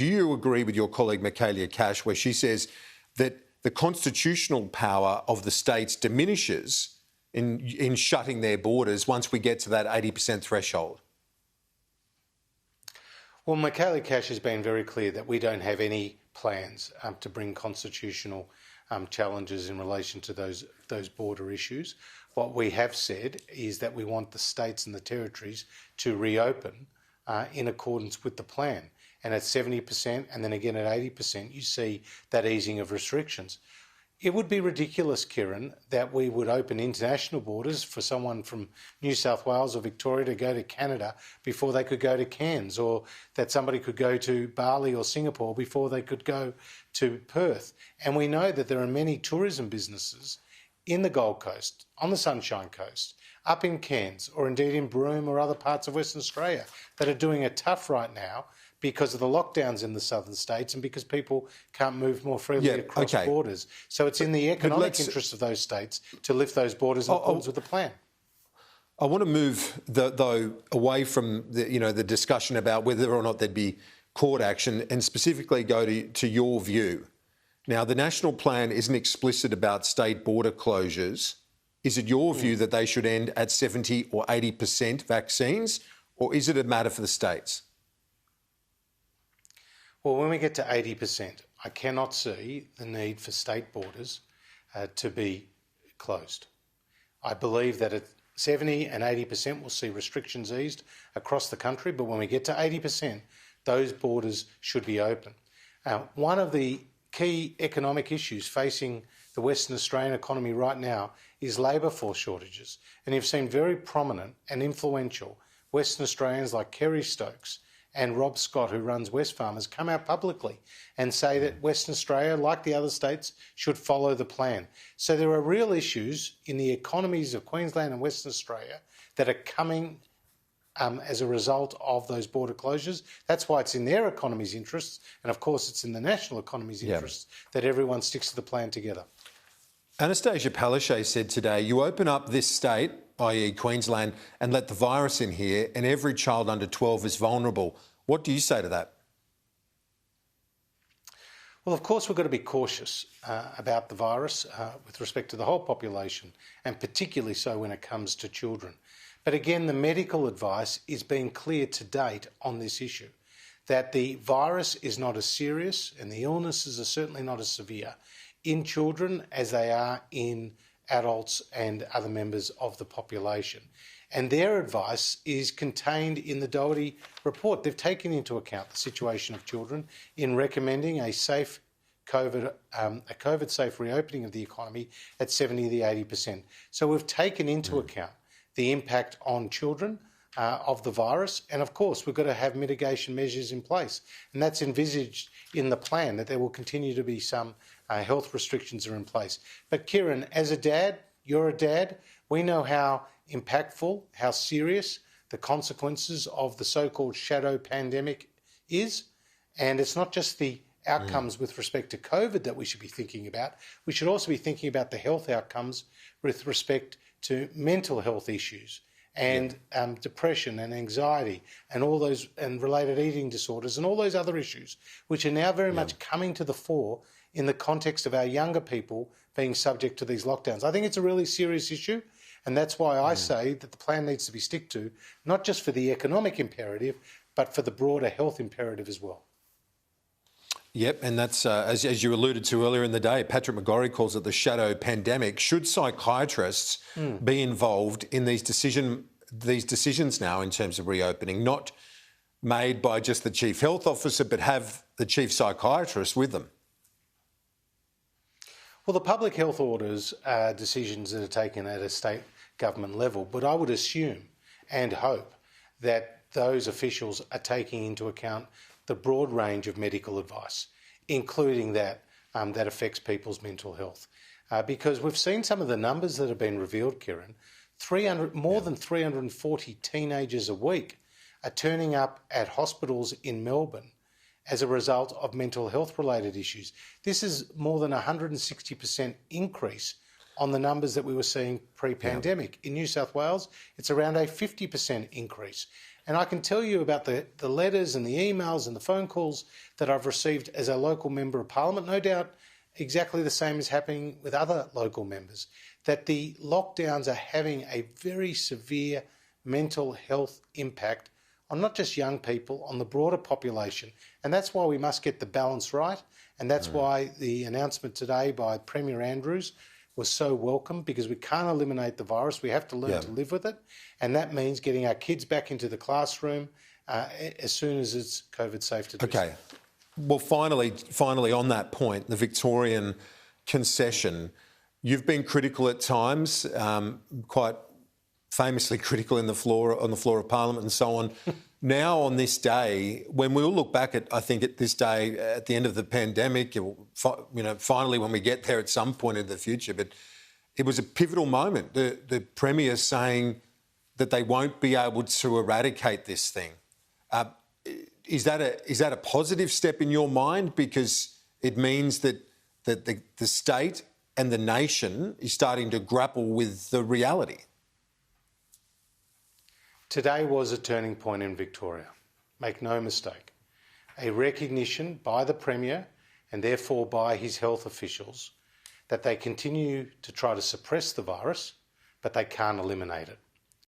Do you agree with your colleague Michaelia Cash, where she says that the constitutional power of the states diminishes in shutting their borders once we get to that 80% threshold? Well, Michaelia Cash has been very clear that we don't have any plans to bring constitutional challenges in relation to those border issues. What we have said is that we want the states and the territories to reopen in accordance with the plan. And at 70% and then again at 80%, you see that easing of restrictions. It would be ridiculous, Kieran, that we would open international borders for someone from New South Wales or Victoria to go to Canada before they could go to Cairns, or that somebody could go to Bali or Singapore before they could go to Perth. And we know that there are many tourism businesses in the Gold Coast, on the Sunshine Coast, up in Cairns, or indeed in Broome or other parts of Western Australia that are doing it tough right now because of the lockdowns in the southern states and because people can't move more freely across borders. So it's in the economic interest of those states to lift those borders in accordance with the plan. I want to move, though, away from the discussion about whether or not there'd be court action and specifically go to your view. Now, the national plan isn't explicit about state border closures. Is it your view that they should end at 70 or 80% vaccines, or is it a matter for the states? Well, when we get to 80%, I cannot see the need for state borders to be closed. I believe that at 70 and 80% we'll see restrictions eased across the country, but when we get to 80%, those borders should be open. One of the key economic issues facing the Western Australian economy right now is labour force shortages. And you've seen very prominent and influential Western Australians like Kerry Stokes and Rob Scott, who runs Wesfarmers, come out publicly and say that Western Australia, like the other states, should follow the plan. So there are real issues in the economies of Queensland and Western Australia that are coming as a result of those border closures. That's why it's in their economy's interests, and of course it's in the national economy's interests that everyone sticks to the plan together. Anastasia Palaszczuk said today, you open up this state, i.e. Queensland, and let the virus in here, and every child under 12 is vulnerable. What do you say to that? Well, of course, we've got to be cautious about the virus with respect to the whole population, and particularly so when it comes to children. But again, the medical advice is being clear to date on this issue, that the virus is not as serious and the illnesses are certainly not as severe in children as they are in adults and other members of the population. And their advice is contained in the Doherty report. They've taken into account the situation of children in recommending a COVID-safe reopening of the economy at 70 to 80%. So we've taken into account the impact on children of the virus. And of course, we've got to have mitigation measures in place. And that's envisaged in the plan, that there will continue to be some health restrictions are in place. But Kieran, as a dad, you're a dad, we know how impactful, how serious the consequences of the so-called shadow pandemic is. And it's not just the outcomes with respect to COVID that we should be thinking about. We should also be thinking about the health outcomes with respect to mental health issues and depression and anxiety and all those and related eating disorders and all those other issues, which are now very much coming to the fore in the context of our younger people being subject to these lockdowns. I think it's a really serious issue, and that's why I say that the plan needs to be stick to, not just for the economic imperative, but for the broader health imperative as well. Yep, and that's, as you alluded to earlier in the day, Patrick McGorry calls it the shadow pandemic. Should psychiatrists be involved in these decisions now in terms of reopening, not made by just the Chief Health Officer, but have the Chief Psychiatrist with them? Well, the public health orders are decisions that are taken at a state government level, but I would assume and hope that those officials are taking into account the broad range of medical advice, including that that affects people's mental health. Because we've seen some of the numbers that have been revealed, Kieran. More than 340 teenagers a week are turning up at hospitals in Melbourne as a result of mental health related issues. This is more than 160% increase on the numbers that we were seeing pre-pandemic. In New South Wales, it's around a 50% increase. And I can tell you about the letters and the emails and the phone calls that I've received as a local member of parliament, no doubt exactly the same is happening with other local members, that the lockdowns are having a very severe mental health impact on not just young people, on the broader population. And that's why we must get the balance right. And that's why the announcement today by Premier Andrews was so welcome, because we can't eliminate the virus. We have to learn to live with it. And that means getting our kids back into the classroom as soon as it's COVID safe to do so. Okay. Well, finally, on that point, the Victorian concession, you've been critical at times, quite famously critical on the floor of Parliament and so on. Now, on this day, when we'll look back at, I think, at this day at the end of the pandemic, finally when we get there at some point in the future, but it was a pivotal moment. The Premier saying that they won't be able to eradicate this thing. Is that a positive step in your mind? Because it means that the state and the nation is starting to grapple with the reality. Today was a turning point in Victoria. Make no mistake. A recognition by the Premier and therefore by his health officials that they continue to try to suppress the virus, but they can't eliminate it.